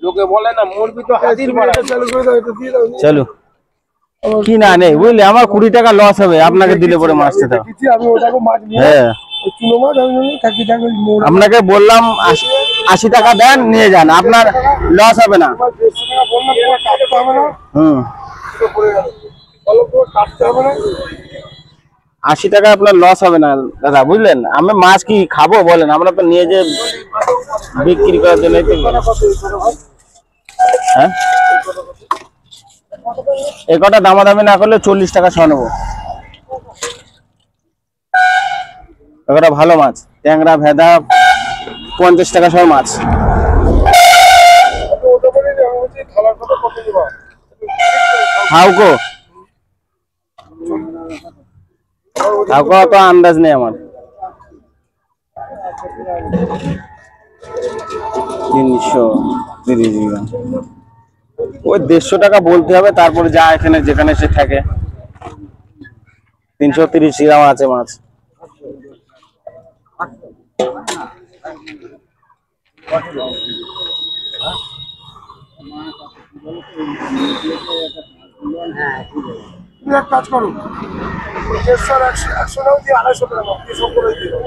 লোকে বলে না মুরগি তো হাতির পাড়া। চলো কি না নেই বুঝলে, আমার 20 টাকা লস হবে আপনাকে দিলে পরে মাছটা দাও। হ্যাঁ আপনাকে বললাম 80 টাকা দেন নিয়ে যান, আপনার লস হবে না। হুম 80 টাকা আপনার লস হবে না দাদা বুঝলেন। আমি মাছ কি খাবো বলেন, আমরা তো নিয়ে যে বিক্রি করার জন্য। হ্যাঁ এই কটা দামাদামি না করলে 40 টাকা ছ নেবো। একটা ভালো মাছ ট্যাংরা ভেদা 50 টাকা সব মাছ। হাউকো হাউকো তো আন্দাজ নেই আমার। 330 গ্রাম ওই 150 টাকা বলতে হবে, তারপরে যা এখানে যেখানে সে থাকে। 330 গ্রাম আছে মাছ। এক কাজ করুন 150 নাও দিয়ে 250 টাকা দাও, কি সব করে দিও।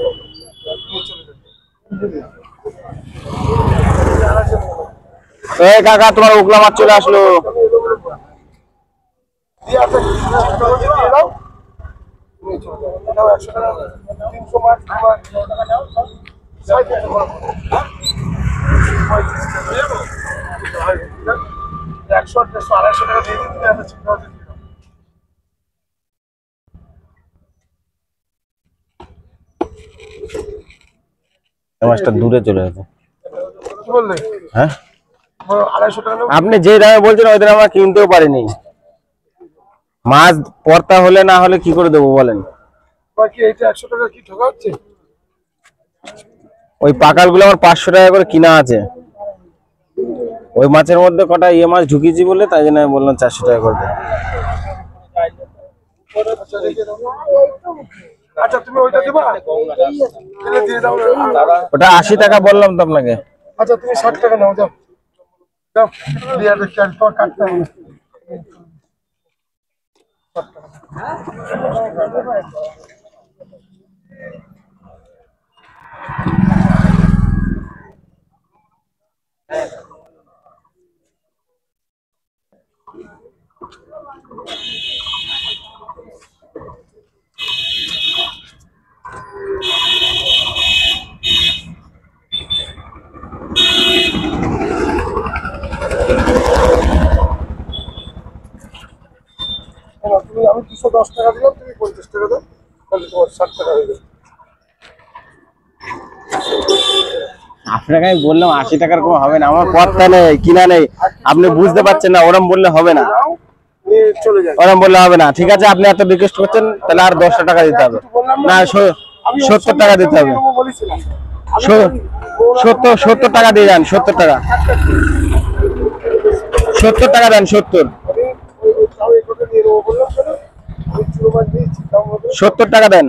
এই কাকা তোমার উগলা মাছ চলে আসলো। মাছটা দূরে চলে গেছে। হ্যাঁ আপনি যে দামে বলছেন ওই দামে আমরা কিনতেও পারিনি। মাছ পড়তা হলে না হলে কি করে দেবো বলেন। ওই পাকাল গুলো আমার 500 টাকা করে কিনা আছে। ওই মাছের মধ্যে কটা ইয়ে মাছ ঢুকিয়েছি বলে তাই জন্য আমি বললাম 400 টাকা করে দেবো। আচ্ছা তুমি ওইটা দিবা, দিয়ে দাও। ওটা 80 টাকা বললাম তো আপনাকে। আচ্ছা তুমি 60 টাকা নাও, যাও যাও দিয়ে দেখি আর তো কাটতে হবে না। আমি 210 টাকা দিলাম, তুমি 50 টাকা দাও, তাহলে তোমার 60 টাকা হয়ে যাবে। আপনাকে আমি বললাম 80 টাকার কম হবে না, আমার কথা নেই কিনা নেই, আপনি বুঝতে পারছেন না। ওরম বললে হবে না, ওরম বললে হবে না। ঠিক আছে আপনি এত রিকোয়েস্ট করছেন তাহলে আর 10 টাকা দিতে হবে না, 70 টাকা দিতে হবে। 70 টাকা দিয়ে যান, 70 টাকা 70 টাকা দেন, 70 টাকা দেন।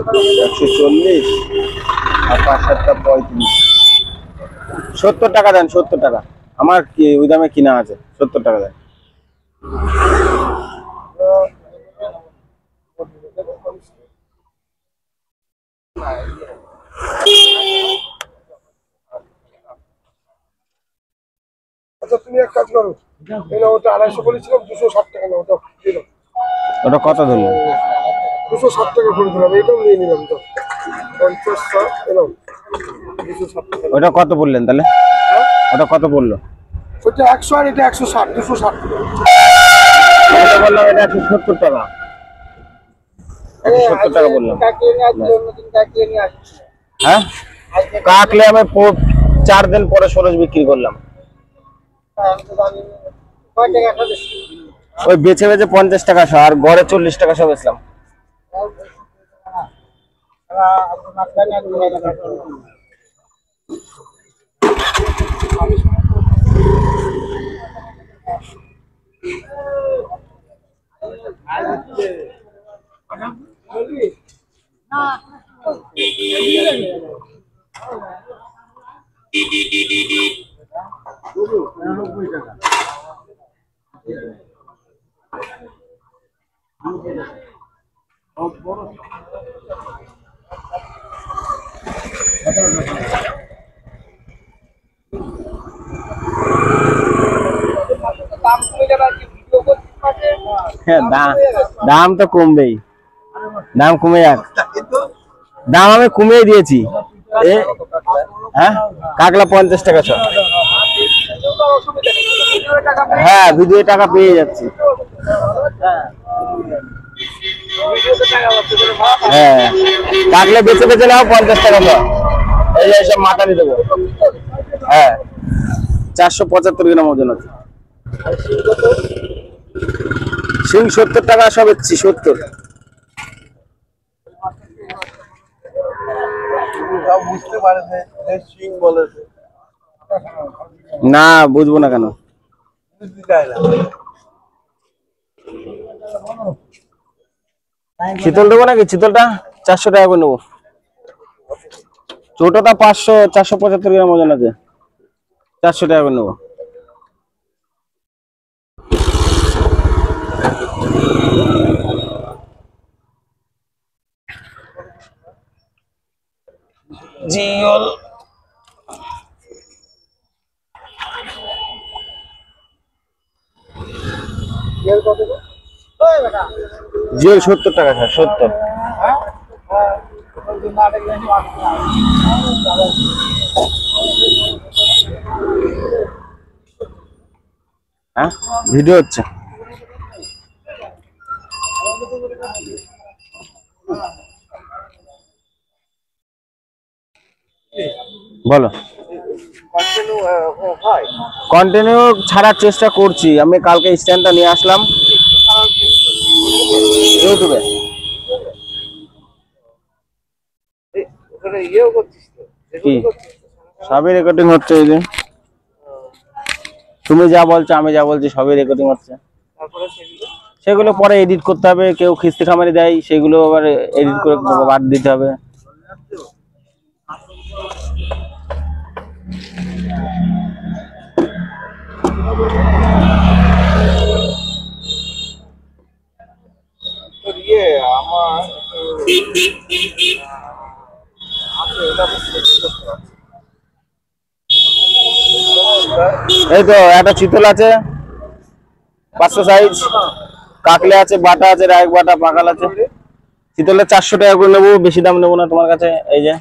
$140 আর 5-7-35 70 টাকা দেন, 70 টাকা আমার কি ওই দামে কিনা আছে। 70 টাকা দেন। আচ্ছা তুমি এক কাজ করো, এই নাও, ওটা 250 বলেছিলাম, 260 টাকা নাও, ওটা দিয়ে দাও। ওটা কত ধরলেন? 260 টাকা করে দিলাম, এটাও নিয়ে নিলাম তো 50 এলাও 260 টাকা। ওটা কত বললেন তাহলে? ওটা কত বললো? ওটা 100 আর এটা 160, 260 টাকা। ওটা বললাম এটা 170 টাকা, 170 টাকা বললাম। হ্যাঁ কাকলে আমি 4 দিন পরে সরোজ বিক্রি করলাম। ওই বেচে বেচে 50 টাকা শো আর গড়ে 40 টাকা শো বেচলাম। হ্যাঁ, দাম তো কমবেই, দাম কমে যাক। দাম আমি কমিয়ে দিয়েছি। হ্যাঁ, কাকলা 50 টাকা শ। হ্যাঁ, ভিডিও টাকা পেয়ে যাচ্ছি। হ্যাঁ, কাকলে বেঁচে বেঁচে নাও 50 টাকা শ। এই যে সব মাথা দিয়ে দেবো। হ্যাঁ, 475 গ্রাম ওজন আছে। শিং 70 টাকা সব এসছি, 70। বুঝতে পারেছে শিং বলেছে না, বুঝবো না কেন। চিতল দেবো নাকি? চিতলটা 400 টাকা করে নেবো। ছোটটা 500, 475 গ্রাম ওজন আছে, 400 টাকা করে নেবো। জিওল জিওল 70 টাকা স্যার, 70। হ্যাঁ, ভিডিও হচ্ছে। বলো। কন্টিনিউ ছাড়ার চেষ্টা করছি। আমি কালকে স্ট্যান্ডটা নিয়ে আসলাম ইউটিউবে। কি সবই রেকর্ডিং হচ্ছে? এই যে তুমি যা বলছো, আমি যা বলছি, সবই রেকর্ডিং হচ্ছে। সেগুলো পরে এডিট করতে হবে। কেউ খিস্তি খামারি দেয়, সেগুলো আবার এডিট করে বাদ দিতে হবে। এই তো একটা চিতল আছে 500 সাইজ, কাকলে আছে, বাটা আছে, রায়ক বাটা, পাকাল আছে। চিতলে 400 টাকা করে নেবো, বেশি দাম নেবো না তোমার কাছে। এই যে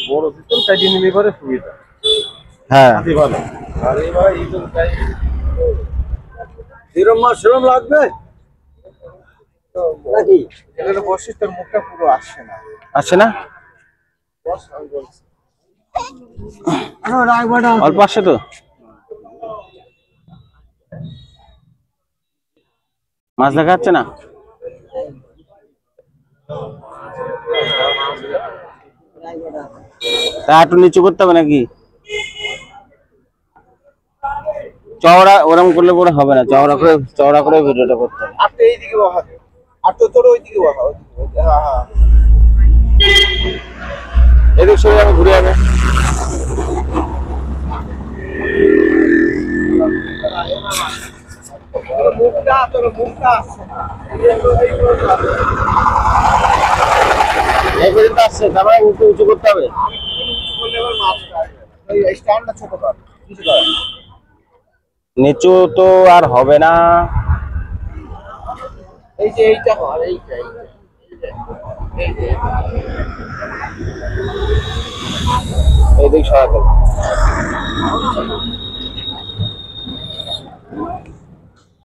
বড় চিতল কাটিয়ে নিলে পরে সুবিধা। হ্যাঁ, ভালো। আর এবার এই তো তাই সেরম লাগবে নাকি? এটা বসিস, তোর মুখটা পুরো আসছে না। আসছে না? অল্প আসছে তো। মাছ দেখা যাচ্ছে না? তা একটু নিচু করতে হবে নাকি? চওড়া ওরকম করলে পরে হবে না, চওড়া করে ভিডিওটা করতে হবে। আর তো এইদিকে বসাবে, আর তো তোর ওইদিকে বসা। হ্যাঁ হ্যাঁ, এদিক সরে আমি ঘুরে যাবে। তোর মুখটা আসছে না। এই পর্যন্ত আসছে, তারপরে উঁচু উঁচু করতে হবে। স্ট্যান্ডটা ছোট কর, কিছু কর। নিচু তো আর হবে না। এই যে এইটা কর, এইটা এইদিক সরাতে হবে।